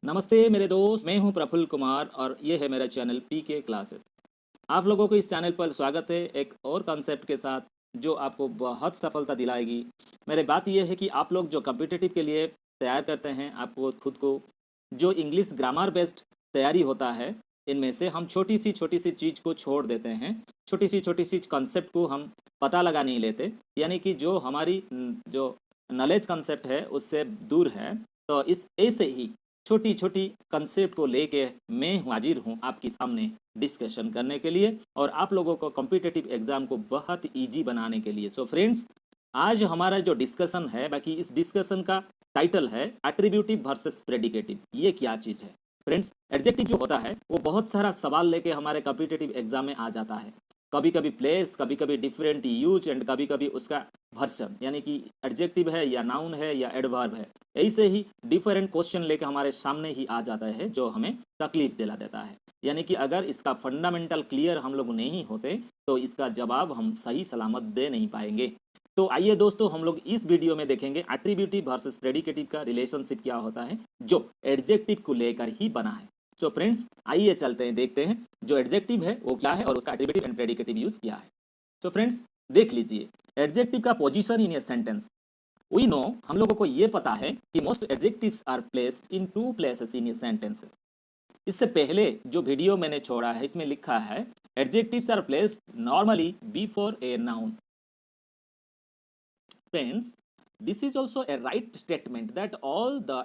नमस्ते मेरे दोस्त, मैं हूं प्रफुल्ल कुमार और ये है मेरा चैनल पीके क्लासेस। आप लोगों को इस चैनल पर स्वागत है एक और कॉन्सेप्ट के साथ जो आपको बहुत सफलता दिलाएगी। मेरी बात यह है कि आप लोग जो कॉम्पिटिटिव के लिए तैयार करते हैं, आपको खुद को जो इंग्लिश ग्रामर बेस्ड तैयारी होता है, इनमें से हम छोटी सी चीज़ को छोड़ देते हैं। छोटी सी कॉन्सेप्ट को हम पता लगा नहीं लेते, यानी कि जो हमारी जो नॉलेज कॉन्सेप्ट है उससे दूर है। तो इस ऐसे ही छोटी छोटी कंसेप्ट को लेके मैं हाजिर हूँ आपके सामने डिस्कशन करने के लिए और आप लोगों को कॉम्पिटिटिव एग्जाम को बहुत इजी बनाने के लिए। सो फ्रेंड्स, आज हमारा जो डिस्कशन है, बाकी इस डिस्कशन का टाइटल है एट्रीब्यूटिव वर्सेस प्रेडिकेटिव। ये क्या चीज़ है फ्रेंड्स? एडजेक्टिव जो होता है वो बहुत सारा सवाल लेके हमारे कॉम्पिटिटिव एग्जाम में आ जाता है। कभी कभी प्लेस, कभी कभी डिफरेंट यूज एंड कभी कभी उसका वर्सन, यानी कि एडजेक्टिव है या नाउन है या एडवर्ब है। ऐसे ही डिफरेंट क्वेश्चन लेके हमारे सामने ही आ जाता है जो हमें तकलीफ दिला देता है। यानी कि अगर इसका फंडामेंटल क्लियर हम लोग नहीं होते तो इसका जवाब हम सही सलामत दे नहीं पाएंगे। तो आइए दोस्तों, हम लोग इस वीडियो में देखेंगे एट्रीब्यूटिव वर्सेस प्रेडिकेटिव का रिलेशनशिप क्या होता है जो एडजेक्टिव को लेकर ही बना है। सो फ्रेंड्स, आइए चलते हैं, देखते हैं जो एडजेक्टिव है वो क्या है और उसका एट्रीब्यूटिव एंड प्रेडिकेटिव यूज क्या है। सो फ्रेंड्स, देख लीजिए एडजेक्टिव का position in a sentence. We know, हम लोगों को ये पता है कि most adjectives are placed in two places in a sentences. इससे पहले जो वीडियो मैंने छोड़ा है इसमें लिखा है adjectives are placed normally before a noun. Friends, this is also a right statement that all the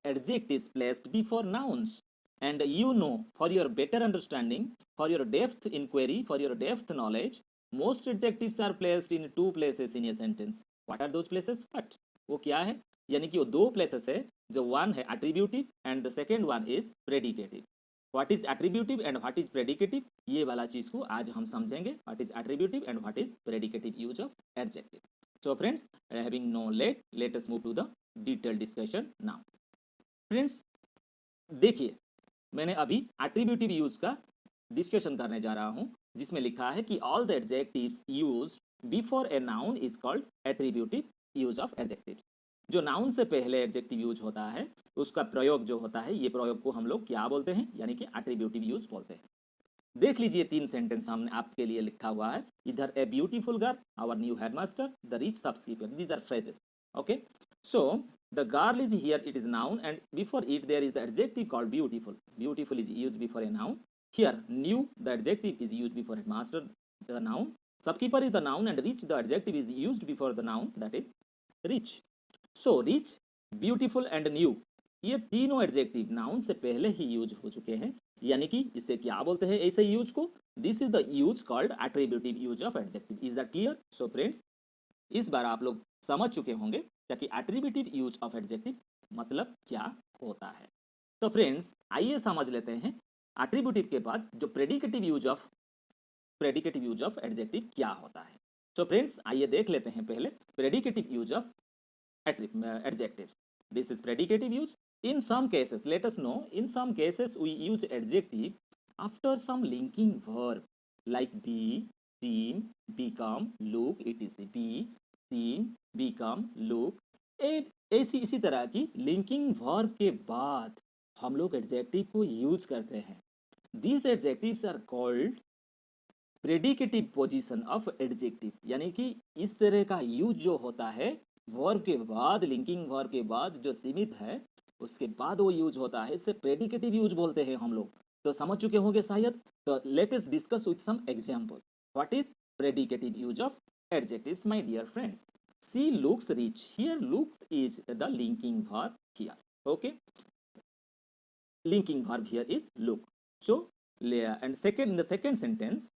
adjectives placed before nouns. And you know, for your better understanding, for your depth inquiry, for your depth knowledge, most adjectives are placed in two places in a sentence. What are those places? What? वो क्या है? यानी कि वो दो places है, जो one है attributive and the second one is predicative. What is attributive and what is predicative? ये वाला चीज को आज हम समझेंगे. What is attributive and what is predicative use of adjective. So friends, having no let us move to the detailed discussion now. Friends, देखिए, मैंने अभी एट्रीब्यूटिव यूज का डिस्कशन करने जा रहा हूं जिसमें लिखा है कि all the adjectives used before a noun is called attributive use of adjectives. जो नाउन से पहले एडजेक्टिव यूज होता है उसका प्रयोग जो होता है, ये प्रयोग को हम लोग क्या बोलते हैं, यानी कि एट्रीब्यूटिव यूज बोलते हैं। देख लीजिए, तीन सेंटेंस सामने आपके लिए लिखा हुआ है। इधर a beautiful girl, our new headmaster, the rich shopkeeper, these are phrases. Okay, so the girl is here, it is noun, and before it there is the adjective called beautiful. Beautiful is used before a noun. Here new, the adjective is used before headmaster, the noun. Shopkeeper is the noun and rich, the adjective is used before the noun, that is rich. So rich, beautiful and new, ये तीनों adjective noun से पहले ही use हो चुके हैं, यानी कि इसे क्या बोलते हैं ऐसे यूज को? This is the use called attributive use of adjective. Is that clear? So friends, इस बार आप लोग समझ चुके होंगे कि एट्रीब्यूटिव यूज ऑफ एडजेक्टिव मतलब क्या होता है। तो फ्रेंड्स, आइए समझ लेते हैं एट्रीब्यूटिव के बाद जो प्रेडिकेटिव यूज ऑफ एडजेक्टिव क्या होता है। सो फ्रेंड्स, आइए देख लेते हैं पहले predicative use of adjectives. This is predicative use. In some cases, let us know, in some cases we use adjective after some linking verb like be, seem, become, look, etc. be, seem, become, look. ऐसी इसी तरह की linking verb के बाद हम लोग adjective को use करते हैं। These adjectives are called predicative position of adjective, यानी कि इस तरह का यूज जो होता है वर्ब के बाद, लिंकिंग वर्ब के बाद जो सीमित है उसके बाद वो यूज होता है, इसे प्रेडिकेटिव यूज बोलते हैं हम लोग। तो समझ चुके होंगे शायद। तो let us discuss with some example what is predicative use of adjectives my dear friends. She looks rich, here looks is the linking verb here. Okay, linking verb here is look. So and second, in the second sentence,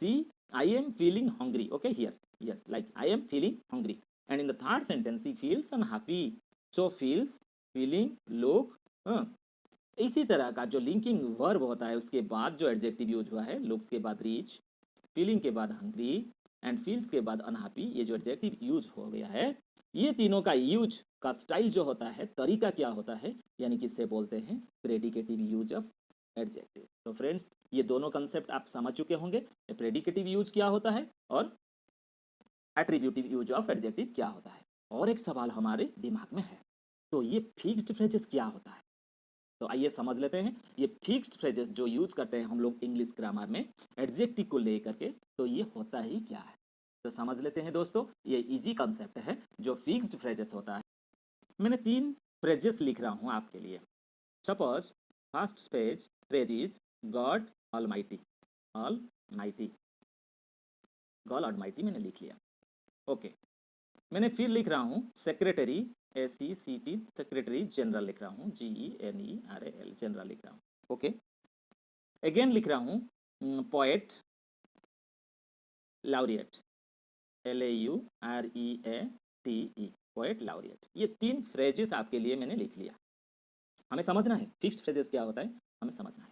see, I am feeling hungry. Okay, here like I am feeling hungry. And in the third sentence, he feels unhappy. So feels, feeling, look. इसी तरह का जो linking verb होता है उसके बाद जो adjective use हुआ है, लुक्स के बाद रिच, फीलिंग के बाद हंग्री एंड फील्स के बाद अनहैप्पी, ये जो एडजेक्टिव यूज हो गया है, ये तीनों का यूज का स्टाइल जो होता है, तरीका क्या होता है, यानी कि इसे बोलते हैं प्रेडिकेटिव यूज ऑफ एडजेक्टिव। तो फ्रेंड्स, ये दोनों कंसेप्ट आप समझ चुके होंगे, प्रेडिकेटिव यूज क्या होता है और एट्रीब्यूटिव यूज ऑफ एडजेक्टिव क्या होता है। और एक सवाल हमारे दिमाग में है, तो ये फिक्स्ड फ्रेजेस क्या होता है? तो आइए समझ लेते हैं ये फिक्स्ड फ्रेजेस जो यूज करते हैं हम लोग इंग्लिश ग्रामर में एडजेक्टिव को लेकर के, तो ये होता ही क्या है। तो समझ लेते हैं दोस्तों, ये इजी कंसेप्ट है जो फिक्स्ड फ्रेजेस होता है। मैंने 3 फ्रेजेस लिख रहा हूँ आपके लिए। Suppose first page phrase is God almighty, almighty, God almighty मैंने लिख लिया। ओके, मैंने फिर लिख रहा हूँ सेक्रेटरी, SECT, सेक्रेटरी जनरल लिख रहा हूँ, GENERAL, जनरल लिख रहा हूँ। ओके, अगेन लिख रहा हूँ पोएट लाउरिएट, LAUREATE, पोएट लाउरिएट। ये 3 फ्रेजेस आपके लिए मैंने लिख लिया। हमें समझना है फिक्स्ड फ्रेजेस क्या होता है, हमें समझना है।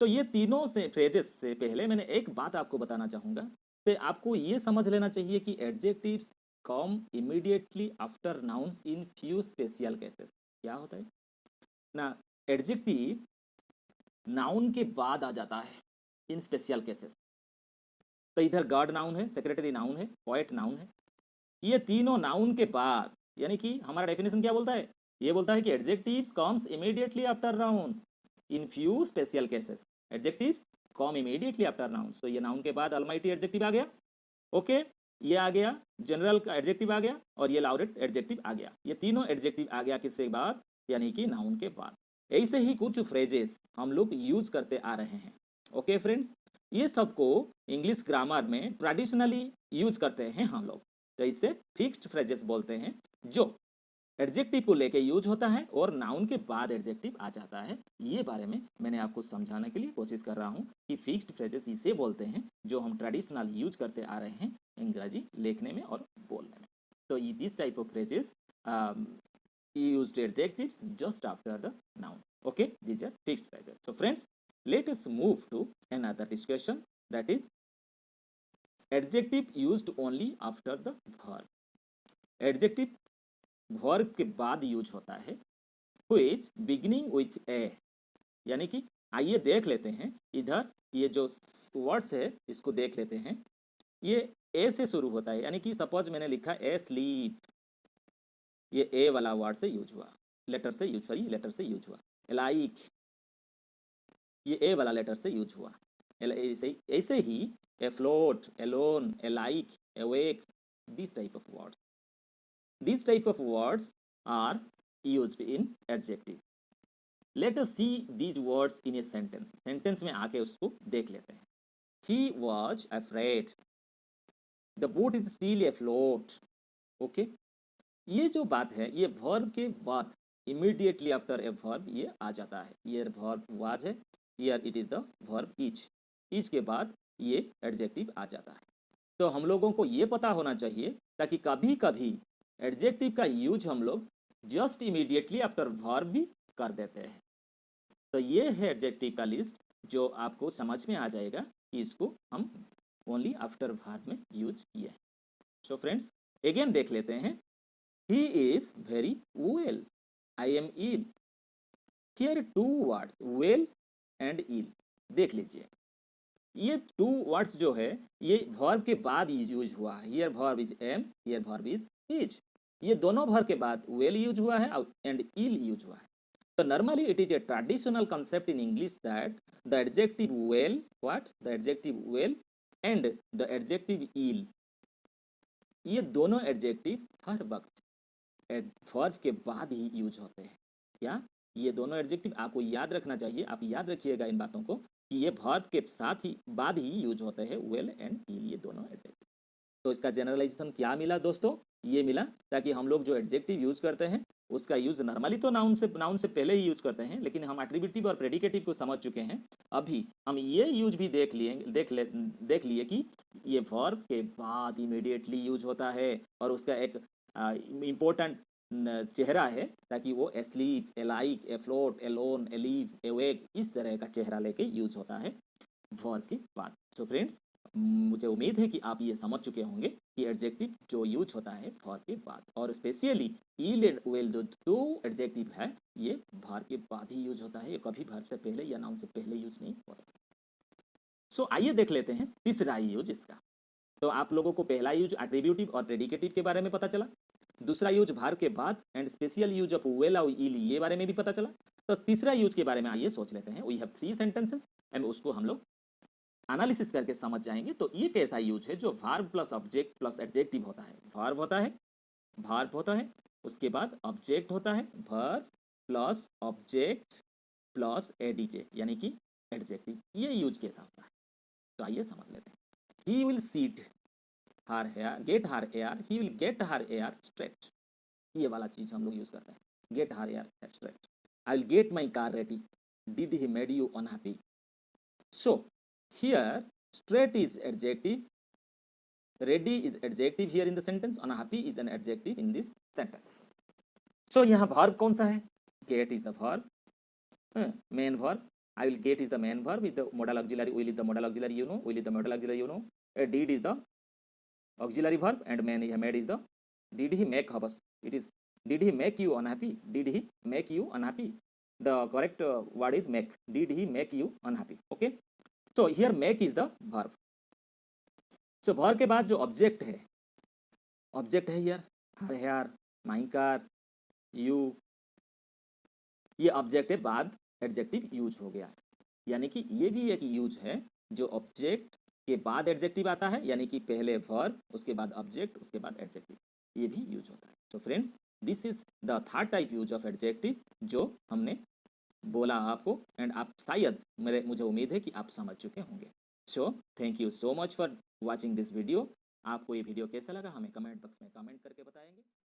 तो ये तीनों से फ्रेजेस से पहले मैंने एक बात आपको बताना चाहूंगा कि आपको ये समझ लेना चाहिए कि adjectives come immediately after nouns in few special cases. क्या होता है ना, एडजेक्टिव नाउन के बाद आ जाता है इन स्पेशल केसेस। तो इधर गॉड नाउन है, सेक्रेटरी नाउन है, पोएट नाउन है, ये तीनों नाउन के बाद, यानी कि हमारा डेफिनेशन क्या बोलता है, ये बोलता है कि adjectives comes immediately after noun in few special cases. Adjectives come immediately after noun. तो ये नाउन के बाद ऑलमाइटी एडजेक्टिव आ गया। ओके, ये आ गया जनरल का एडजेक्टिव आ गया, और ये लाउरेट एडजेक्टिव आ गया। ये तीनों एडजेक्टिव आ गया किसके बाद, यानी कि नाउन के बाद। ऐसे ही कुछ फ्रेजेस हम लोग यूज करते आ रहे हैं। ओके फ्रेंड्स, ये सबको इंग्लिश ग्रामर में ट्रेडिशनली यूज करते हैं हम लोग। तो इससे फिक्स्ड फ्रेजेस बोलते हैं, जो एडजेक्टिव को लेके यूज होता है और नाउन के बाद एडजेक्टिव आ जाता है। ये बारे में मैंने आपको समझाने के लिए कोशिश कर रहा हूँ कि फिक्स्ड फ्रेजेस इसे बोलते हैं जो हम ट्रेडिशनल यूज करते आ रहे हैं अंग्रेजी लिखने में और बोलने में। तो this type of phrases used adjectives just after the noun. Okay, these are fixed phrases. So friends, let us move to another discussion, that is adjective used only after the verb. Adjective verb के बाद use होता है, which beginning with a, यानी कि आइए देख लेते हैं इधर ये जो वर्ड्स है इसको देख लेते हैं। ये ए से शुरू होता है, यानी कि सपोज मैंने लिखा ए स्लीप, ये ए वाला वर्ड से यूज हुआ, लेटर से यूज हुआ, लेटर से यूज हुआ। लाइक, ये ए वाला लेटर से यूज हुआ। ऐसे ही afloat, alone, alike, awake, this type of words, these type of words are used in adjective. Let us see these words in a sentence. Sentence में आके उसको देख लेते हैं। He was afraid. The boat is still afloat. Okay? ये जो बात है ये verb के बाद immediately after a verb ये आ जाता है। ये verb was है, here it is the verb is. is के बाद ये adjective आ जाता है। तो हम लोगों को ये पता होना चाहिए ताकि कभी कभी एडजेक्टिव का यूज हम लोग जस्ट इमीडिएटली आफ्टर वर्ब भी कर देते हैं। तो ये है एडजेक्टिव का लिस्ट जो आपको समझ में आ जाएगा कि इसको हम ओनली आफ्टर वर्ब में यूज किए। सो फ्रेंड्स, अगेन देख लेते हैं। He is very well, I am ill. Here 2 words, well and ill. देख लीजिए, ये 2 वर्ड्स जो है ये वर्ब के बाद यूज हुआ है। Here verb is am, here verb is is. ये दोनों वर्ब के बाद वेल यूज हुआ है एंड इल यूज हुआ है। तो normally it is a traditional concept in English that the adjective well, what, the adjective well and the adjective ill, ये दोनों एडजेक्टिव हर वक्त वर्ब के बाद ही यूज होते हैं। क्या, ये दोनों एडजेक्टिव आपको याद रखना चाहिए, आप याद रखिएगा इन बातों को कि ये वर्ब के साथ ही बाद ही यूज होते हैं वेल एंड इल, ये दोनों एडजेक्टिव। तो इसका जनरलाइजेशन क्या मिला दोस्तों, ये मिला ताकि हम लोग जो एडजेक्टिव यूज करते हैं उसका यूज नॉर्मली तो नाउन से पहले ही यूज करते हैं, लेकिन हम एट्रीब्यूटिव और प्रेडिकेटिव को समझ चुके हैं। अभी हम ये यूज भी देख लिए कि ये वर्ब के बाद इमीडिएटली यूज होता है और उसका एक इम्पोर्टेंट चेहरा है, ताकि वो एस्लीप, एलाइक, एफ्लोट, एलोन, एलीव, एवेक, इस तरह का चेहरा लेके यूज होता है वर्ब के बाद। सो फ्रेंड्स, मुझे उम्मीद है कि आप ये समझ चुके होंगे कि एडजेक्टिव जो यूज होता है वर्ब के बाद, और स्पेशली इल एंड वेल जो 2 एडजेक्टिव है ये वर्ब के बाद ही यूज होता है, ये कभी वर्ब से पहले या नाउन से पहले यूज नहीं होता। सो आइए देख लेते हैं तीसरा यूज इसका। तो आप लोगों को पहला यूज एट्रीब्यूटिव और प्रेडिकेटिव के बारे में पता चला, दूसरा यूज वर्ब के बाद and special use of well और इल ये बारे में भी पता चला। तो तीसरा यूज के बारे में आइए सोच लेते हैं। वी हैव 3 सेंटेंसेस एंड उसको हम लोग एनालिसिस करके समझ जाएंगे। तो ये कैसा यूज है जो verb plus object plus adjective होता है। वर्ब होता है, उसके बाद ऑब्जेक्ट होता है, verb plus object plus ADJ यानी कि एडजेक्टिव। ये यूज कैसा होता है तो आइए समझ लेते हैं। He will seat her hair, get her hair, he will get her hair straight. ये वाला चीज हम लोग यूज करते हैं, get her hair straight. I will get my car ready, did he made you unhappy. So here straight is adjective, ready is adjective here in the sentence, unhappy is an adjective in this sentence. So यहाँ verb कौन सा है? Get is the verb, main verb. I will get is the main verb with the modal auxiliary, will is the modal auxiliary, you know, will is the modal auxiliary, you know. Did is the auxiliary verb and made is the, did he make us? It is, did he make you unhappy? Did he make you unhappy? The correct word is make. Did he make you unhappy? Okay. So here make is the verb. So verb के बाद जो object है here her hair, my car, you, ये object है, बाद adjective use हो गया। यानी कि ये भी एक यूज है जो ऑब्जेक्ट के बाद एडजेक्टिव आता है, यानी कि पहले वर्ब उसके बाद ऑब्जेक्ट उसके बाद एडजेक्टिव, ये भी यूज होता है। So friends, this is the third type use of adjective जो हमने बोला आपको, एंड आप शायद मुझे उम्मीद है कि आप समझ चुके होंगे। So thank you so much for watching this video. आपको ये वीडियो कैसा लगा हमें कमेंट बॉक्स में कमेंट करके बताएंगे।